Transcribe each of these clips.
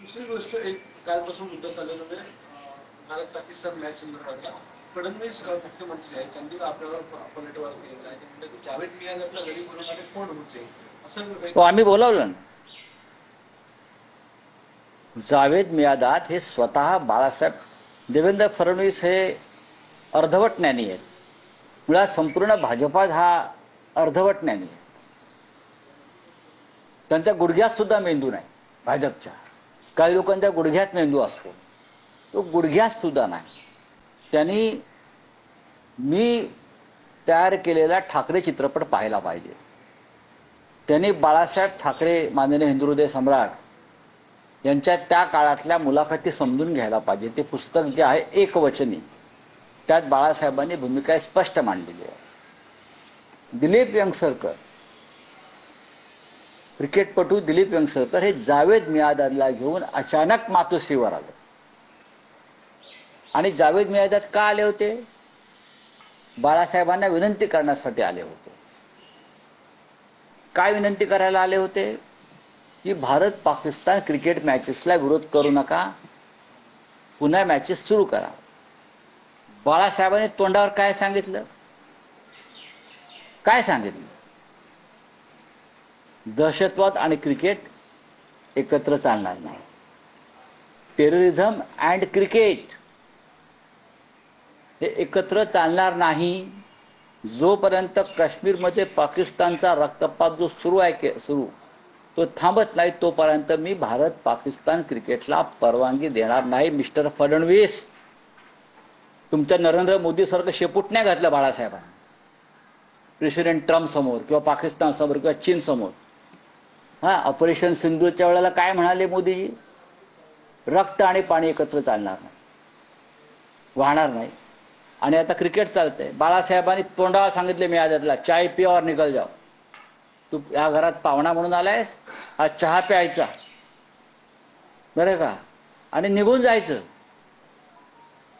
दुसरी गोष्ट एक कालपासून मुद्दा चाललेला आहे भारत पाकिस्तान मॅच संदर्भातला फडणवीस मुख्यमंत्री आहेत त्यांनी आपल्यावर पलटवार केलेला आहे ते म्हणतात की जावेद मियाँदादला घरी बोलवणारे कोण होते असं तो आम्ही बोलावलं ना. जावेद मियाँदाद हे स्वतः बाळासाहेब देवेंद्र फडणवीस हे अर्धवट ज्ञानी आहेत. मुळात संपूर्ण भाजपात हा अर्धवट ज्ञानी आहे. त्यांच्या गुडघ्यात सुद्धा मेंदू नाही. भाजपच्या काही लोकांच्या गुडघ्यात मेंदू असतो, तो गुडघ्यात सुद्धा नाही. त्यांनी मी तयार केलेला ठाकरे चित्रपट पाहायला पाहिजे. त्यांनी बाळासाहेब ठाकरे माननीय हिंदुहृदय सम्राट यांच्या त्या काळातल्या मुलाखती समजून घ्यायला पाहिजे. ते पुस्तक जे आहे एकवचनी, त्यात बाळासाहेबांनी भूमिका स्पष्ट मांडलेली आहे. दिलीप वेंगसरकर, क्रिकेटपटू दिलीप वेंगसरकर हे जावेद मियाँदादला घेऊन अचानक मातोश्रीवर आले. आणि जावेद मियाँदाद का आले होते? बाळासाहेबांना विनंती करण्यासाठी आले होते. काय विनंती करायला आले होते? की भारत पाकिस्तान क्रिकेट मॅचेसला विरोध करू नका, पुन्हा मॅचेस सुरू करा. बाळासाहेबांनी तोंडावर काय सांगितलं? काय सांगितलं? दहशतवाद आणि क्रिकेट एकत्र चालणार नाही. टेररिझम अँड क्रिकेट हे एकत्र चालणार नाही. जोपर्यंत काश्मीरमध्ये पाकिस्तानचा रक्तपात जो सुरू आहे तो थांबत नाही, तोपर्यंत मी भारत पाकिस्तान क्रिकेटला परवानगी देणार नाही. मिस्टर फडणवीस, तुमच्या नरेंद्र मोदी सारखं शेपूट नाही घातलं बाळासाहेबांनी प्रेसिडेंट ट्रम्प समोर किंवा पाकिस्तान समोर किंवा चीन समोर. ऑपरेशन सिंधूरच्या वेळेला काय म्हणाले मोदीजी? रक्त आणि पाणी एकत्र चालणार नाही, वाहणार नाही. आणि आता क्रिकेट चालतंय. बाळासाहेबांनी तोंडावर सांगितले मियाँदादला, चाय पिया और निकल जाओ. तू या घरात पाहुणा म्हणून आलायस, हा चहा प्यायचा बरं का, आणि निघून जायचं.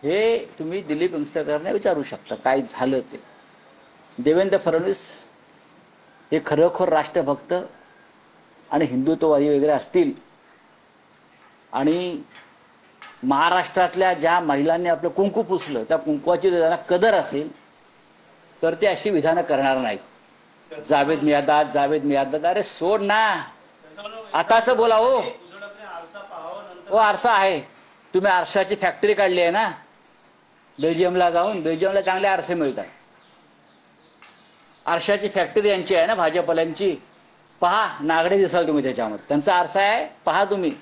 हे तुम्ही दिलीप वेंगसरकरांना विचारू शकता काय झालं ते. देवेंद्र फडणवीस हे खरोखर राष्ट्रभक्त आणि हिंदुत्ववादी वगैरे असतील आणि महाराष्ट्रातल्या ज्या महिलांनी आपलं कुंकू पुसलं त्या कुंकवाची त्यांना कदर असेल तर ते अशी विधानं करणार नाहीत. जावेद मियाँदाद अरे सोड ना, आताच बोला. हो आरसा आहे. तुम्ही आरशाची फॅक्टरी काढली आहे ना बेल्जियमला जाऊन. बेल्जियमला चांगले आरसे मिळतात. आरशाची फॅक्टरी यांची आहे ना भाजपवाल्यांची. पहा, नागडे दिसाल तुम्ही त्याच्यामध्ये. त्यांचा आरसा आहे, पहा तुम्ही.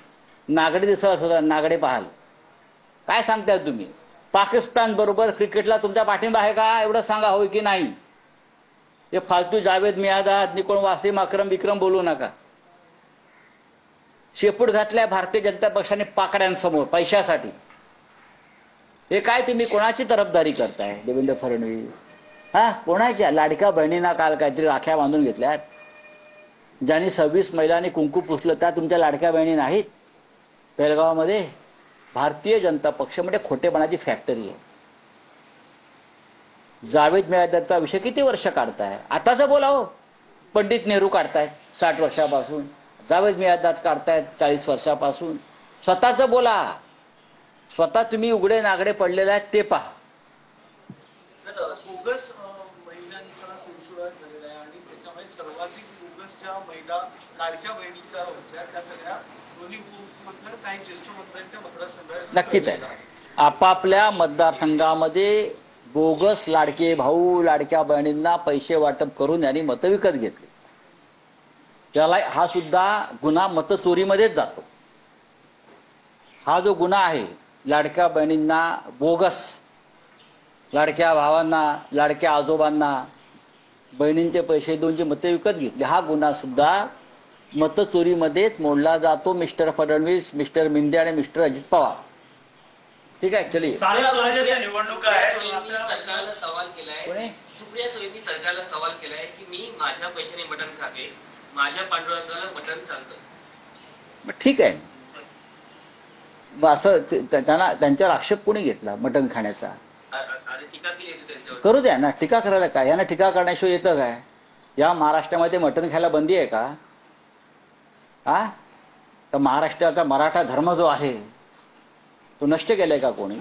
नागडे दिसाल सुद्धा, नागडे पाहाल. काय सांगताय तुम्ही? पाकिस्तान बरोबर क्रिकेटला तुमचा पाठिंबा आहे का? एवढं सांगा, होय की नाही. हे फालतू जावेद मियाँदाद, निकोण वासिम अक्रम विक्रम बोलू नका. शेपूट घातलाय भारतीय जनता पक्षाने पाकड्यांसमोर पैशासाठी. हे काय तुम्ही कोणाची तरफदारी करताय देवेंद्र फडणवीस? कोणाच्या? लाडक्या बहिणींना काल काहीतरी राख्या बांधून घेतल्यात. ज्यांनी 26 महिलांनी कुंकू पुसलं त्या तुमच्या लाडक्या बहिणी नाहीत? पेलगावमध्ये भारतीय जनता पक्ष म्हणजे खोटेपणाची फॅक्टरी आहे. जावेद मियाँदादचा विषय किती वर्ष काढताय? आताच बोला हो. पंडित नेहरू काढतायत 60 वर्षापासून, जावेद मियाँदाद काढतायत 40 वर्षापासून. स्वतःच बोला. स्वतः तुम्ही उघडे नागडे पडलेले आहेत ते पहा. बोगस महिलांचा सुळसुळाट झालेला आहे आणि त्याच्यामध्ये सर्वाधिक बोगसच्या महिला लाडक्या बहिणीच्या होत्या त्या सगळ्या दोन्ही उपमुख्यमंत्री काही ज्येष्ठ मंत्र्यांच्या मतदारसंघात नक्कीच आहे. आपापल्या मतदारसंघामध्ये बोगस लाडके भाऊ लाडक्या बहिणींना पैसे वाटप करून यांनी मतं विकत घेतली. त्याला हा सुद्धा गुन्हा मतचोरीमध्येच जातो. हा जो गुन्हा आहे लाडक्या बहिणींना बोगस, लाडक्या भावांना लाडक्या आजोबांना बहिणींचे पैसे देऊन जी मतं विकत घेतली, हा गुन्हा सुद्धा मतचोरीमध्येच मोडला जातो. मिस्टर फडणवीस, मिस्टर मिंदे आणि मिस्टर अजित पवार. ठीक आहे, चलिए. सरकारला सवाल केलाय, सुप्रिया सुळेंनी सरकारला सवाल केलाय की मी माझ्या पैशाने मटण खाते, माझ्या पांडुरंगाला मटण चालतं. ठीक आहे. असं त्यांना त्यांच्यावर आक्षेप कोणी घेतला मटण खाण्याचा? टीका केली होती त्यांच्यावर. करू द्या ना. टीका करायला काय? यांना टीका करण्याशिवाय येतं काय? या महाराष्ट्रामध्ये मटण खायला बंदी आहे का? तर महाराष्ट्राचा मराठा धर्म जो आहे तो नष्ट केलाय का कोणी?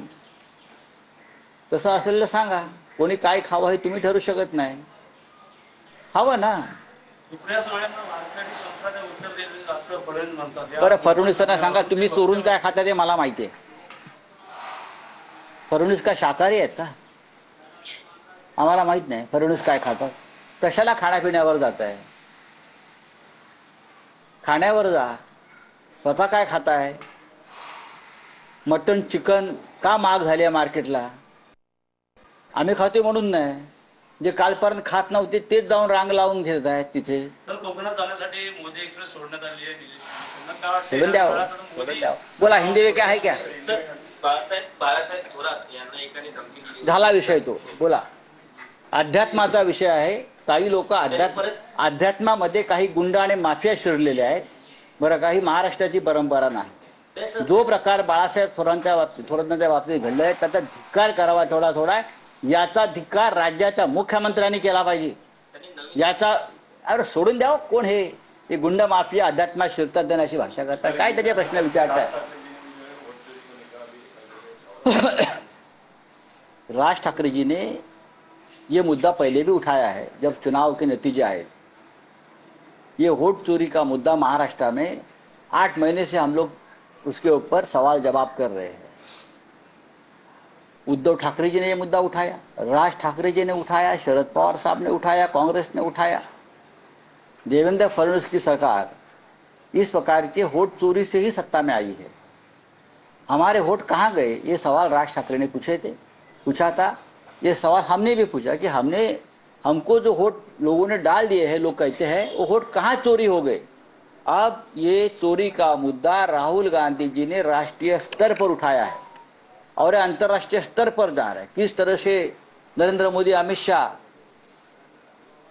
तसं असेल तर सांगा. कोणी काय खावं हे तुम्ही ठरू शकत नाही. खावं ना. सुप्रिया सुळेंना मारकरी संप्रदाय उत्तर देईल असं फडणवीस म्हणतात. बरं, फडणवीसांना सांगा तुम्ही चोरून काय खाता ते मला माहिती आहे. फडणवीस काय शाकाहारी आहेत का? आम्हाला माहित नाही फडणवीस काय खातात. कशाला खाण्यापिण्यावर जात आहे? खाण्यावर जा. स्वतः काय खाताय? मटण चिकन का महाग झाली आहे मार्केटला? आम्ही खातो म्हणून नाही. जे कालपर्यंत खात नव्हते तेच जाऊन रांग लावून घेत आहेत तिथे. सर, कोकणात जाण्यासाठी मोदी एक्सप्रेस सोडण्यात आली आहे. त्यांना काय वाटतं? सोडून द्यावं. बोला, हिंदी में क्या है क्या? सर, बाळासाहेब थोरात यांना एकाने धमकी दिली होती. झाला विषय तो. बोला. अध्यात्माचा विषय आहे. काही लोक अध्यात्मामध्ये काही गुंड आणि माफिया शिरलेले आहेत. बरं, काही महाराष्ट्राची परंपरा नाही. ते सर, जो प्रकार बाळासाहेब थोरांच्या बाबतीत घडलाय त्याचा धिक्कार करावा थोडा थोडा. याचा धिक्कार राज्याच्या मुख्यमंत्र्यांनी केला पाहिजे. त्यांनी नवीन याचा अरे सोडून द्यावं. कोण हे गुंड माफिया अध्यात्मात शिरतात देणं अशी भाषा करतात? काय त्याचे प्रश्न विचारताय? राज ठाकरे जी ने ये मुद्दा पहले भी उठाया है जब चुनाव के नतीजे आए. ये वोट चोरी का मुद्दा महाराष्ट्र में 8 महीने से हम लोग उसके ऊपर सवाल जवाब कर रहे हैं. उद्धव ठाकरे जी ने ये मुद्दा उठाया, राज ठाकरे जी ने उठाया, शरद पवार साहब ने उठाया, कांग्रेस ने उठाया. देवेंद्र फडणवीस की सरकार इस प्रकार के वोट चोरी से ही सत्ता में आई है. हमारे वोट कहाँ गए ये सवाल राज ठाकरे ने पूछा था. ये सवाल हमने भी पूछा कि हमको जो वोट लोगों ने डाल दिए हैं, लोग कहते हैं वो वोट कहाँ चोरी हो गए. अब ये चोरी का मुद्दा राहुल गांधी जी ने राष्ट्रीय स्तर पर उठाया है और अंतर्राष्ट्रीय स्तर पर जा रहा है. किस तरह से नरेंद्र मोदी, अमित शाह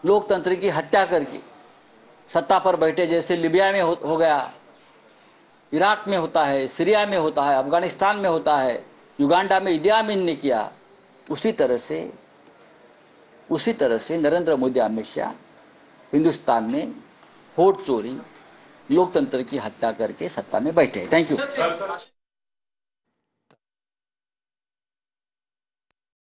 लोकतंत्र की हत्या करके सत्ता पर बैठे, जैसे लिबिया में हो गया, इराक में होता है, सीरिया में होता है, अफगानिस्तान में होता है, युगांडा में इदी अमीन ने किया. उसी तरह से नरेंद्र मोदी, अमित शाह हिंदुस्तान में वोट चोरी, लोकतंत्र की हत्या करके सत्ता में बैठे. Thank you.